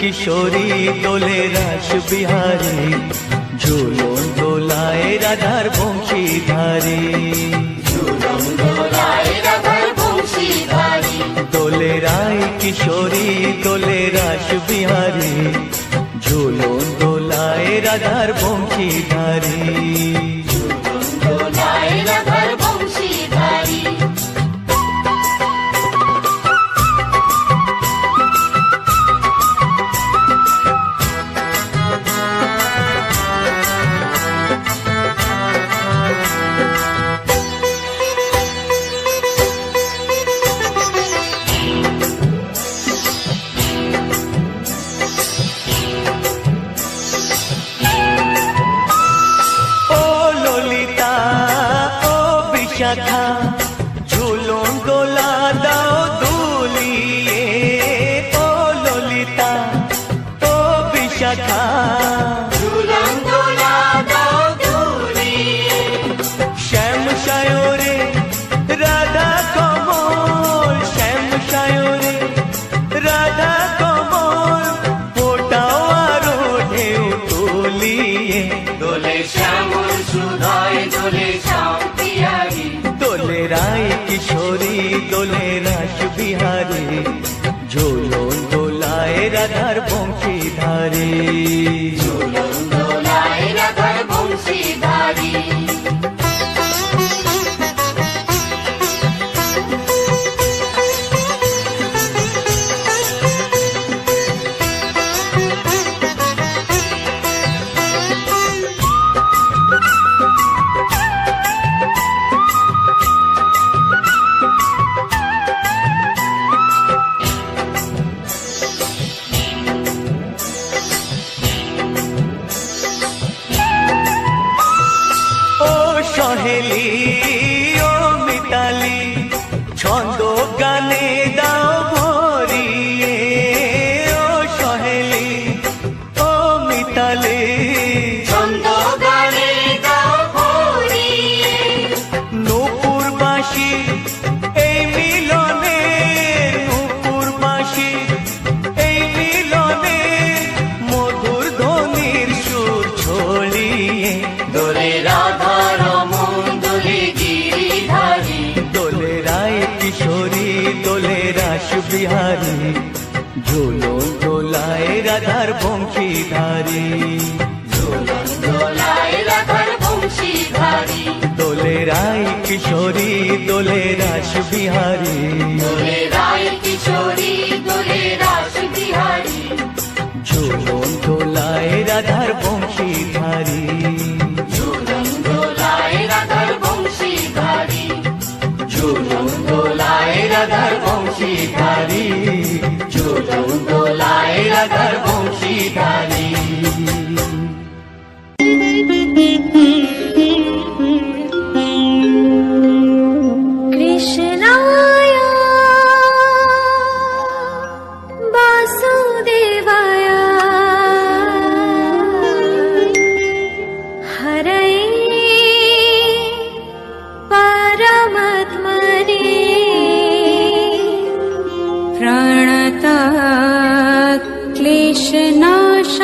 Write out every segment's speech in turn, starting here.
किशोरी दोले रास बिहारी, झूलन दोलाए राधार बंशीधारी। झूलन दोलाए राधार बंशीधारी। दोले राय किशोरी दोले रास बिहारी, झूलन दोलाए राधार बंशीधारी। झूलन दोलाए राधार बंशीधारी। शाखा झूलन दोला दाओ दुलिए, ओ ललिता ओ विशाखा। झूलन दोला दाओ दुलिए। श्याम सायोरे राधा कमल, श्याम सायोरे राधा कमल, फोटाओ आरो ढेउ तुलिए। दोले श्यामल सुधाय दोले श्याम पियारी। दोले राय किशोरी दोले रास बिहारी, झूलन दोलाए राधार बंशीधारी। झूलन दोलाए राधार बंशीधारी। सहेली ओ मिताली छंद गाने दाओ भरिए, ओ सहेली ओ मिताली छंद गाने दाओ भरिए। नूपुरबासी এই মিলনে, নূপুরবাসী এই মিলনে, মধুর ধ্বনির সুর ছড়িয়ে। दोले राधा रमन दोले गिरिधारी। दोले राय किशोरी दोले रास बिहारी, झूलन दोलाए राधार बंशीधारी। झूलन दोलाए राधार बंशीधारी। दोले राय किशोरी दोले रास बिहारी, दोले राय किशोरी दोले रास बिहारी। झूलन दोलाए राधार बंशीधारी। झूलन दोलाए राधार बंशीधारी। झूलन दोलाए राधार बंशीधारी। झूलन दोलाए राधार बंशीधारी। कृष्णाय वासुदेवाय हरये परमात्मने प्रणतः क्लेशनाशाय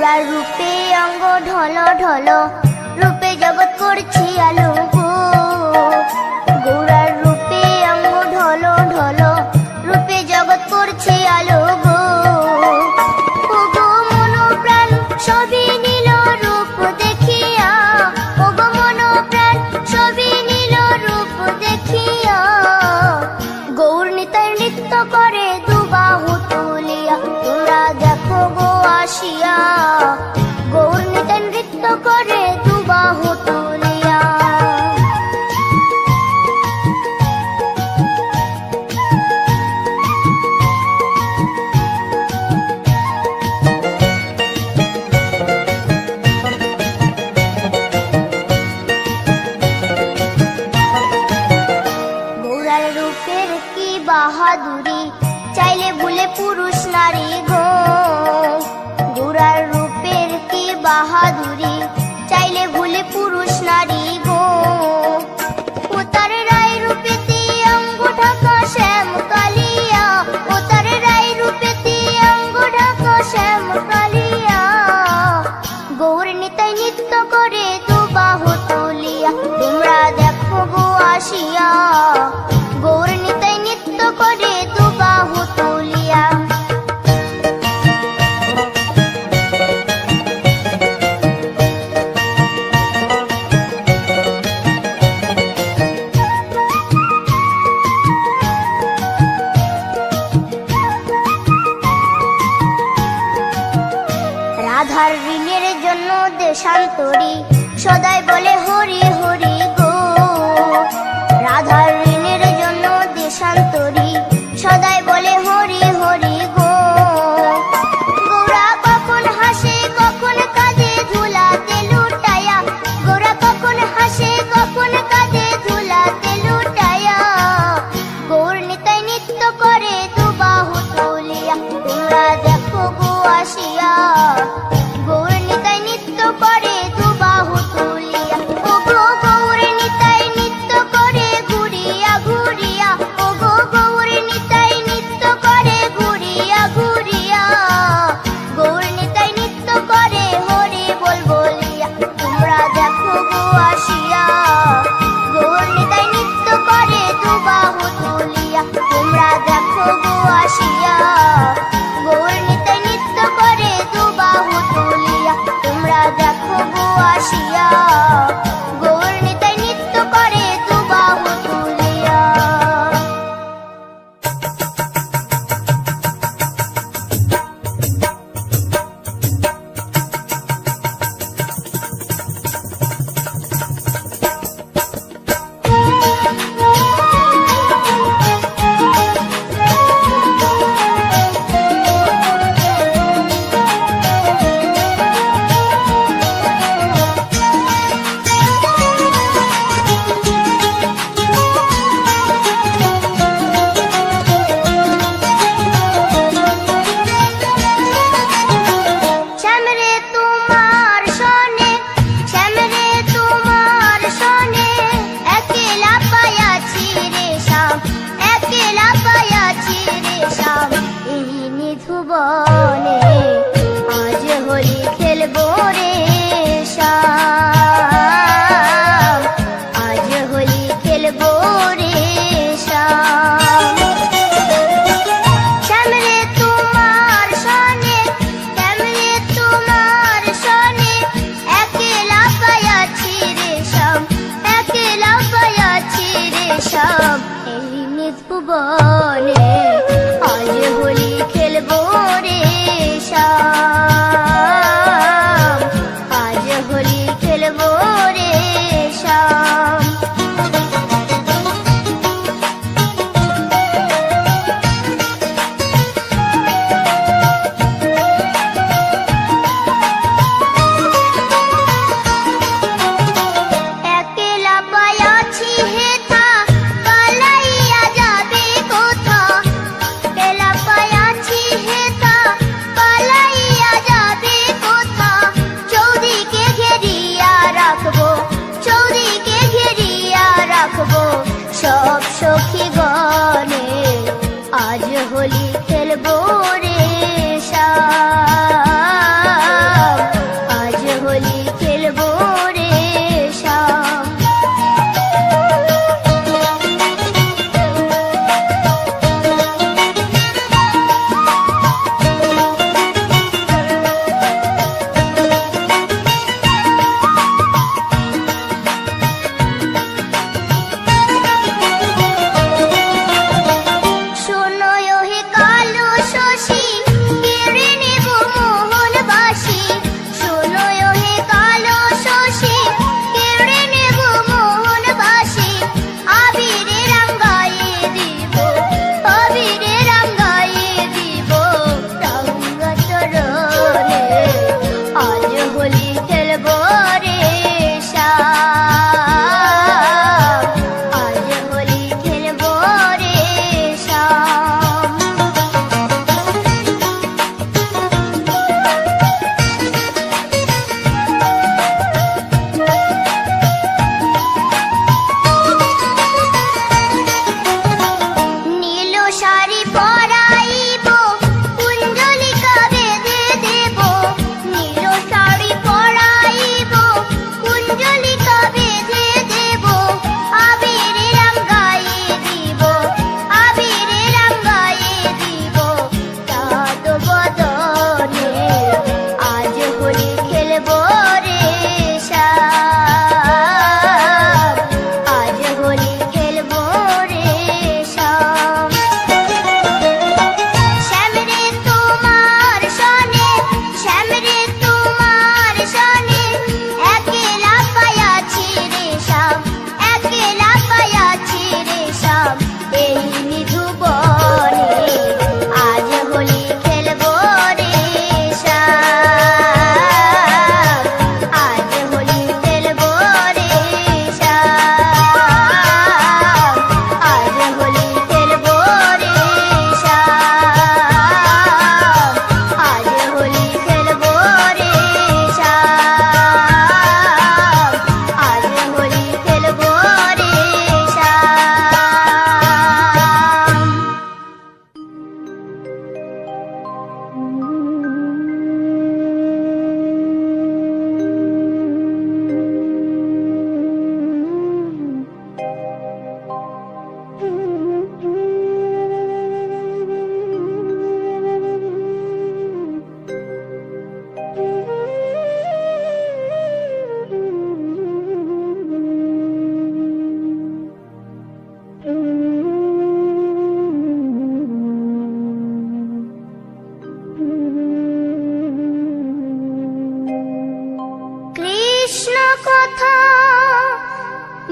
গৌরার রূপে অঙ্গ ঢল ঢল, রূপে জগৎ করছি আলো গো। গৌরার রূপে অঙ্গ ঢল ঢল, রূপে জগৎ করছি আলো গো। ও গো মন প্রাণ সবই নীল রূপ দেখিয়া, ও গো মন প্রাণ সবই নীল রূপ দেখিয়া, গৌর নিতাই নৃত্য করে দুবাহু তুলিয়া। তোমরা দেখো গো আসিয়া, গৌর নিতাই নৃত্য করে দুবাহু তুলিয়া। গৌরার রূপের কি বাহাদুরি, চাইলে ভুলে পুরুষ নারী গো। গৌরার রূপের কি বাহাদুরি, চাইলে ভুলে পুরুষ নারী গো। ও তার রায় রূপেতে অঙ্গ ঢাকা শ্যাম কালিয়া, ও তার রায় রূপেতে অঙ্গ ঢাকা শ্যাম কালিয়া, গৌর নিতাই নৃত্য করে দুবাহু তুলিয়া। তোমরা দেখো গো আসিয়া, গৌর নিতাই নৃত্য করে দুবাহু তুলিয়া। রাধার ঋণের জন্য দেশান্তরী সদাই বলে হরি হরি গো। রাধার ঋণের জন্য দেশান্তরী সদাই বলে হরি হরি গো। গৌরা কখন হাসে কখন কাঁদে ধুলাতে লুটায়া, গৌরা কখন হাসে কখন কাঁদে ধুলাতে লুটায়া, গৌর নিতাই নৃত্য করে দুবাহু তুলিয়া। তোমরা দেখো গো আসিয়া, গৌর নিতাই নৃত্য করে দুবাহু তুলিয়া। ও গো গৌর নিতাই নৃত্য করে ঘুরিয়া ঘুরিয়া, ও গো গৌর নিতাই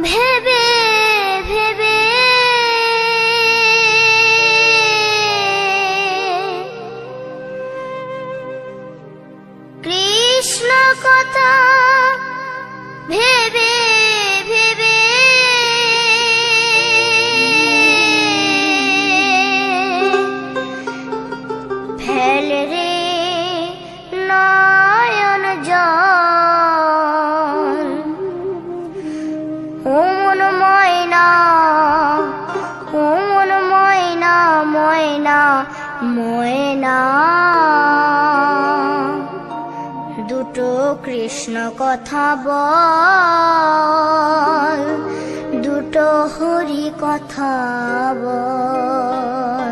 ভেবে ভেবে কৃষ্ণ কথা ভেবে ভেবে ফেল রে নয়ন জল ও মন ময়না ময়না ময়না দুটো কৃষ্ণ কথা বল দুটো হরি কথা বল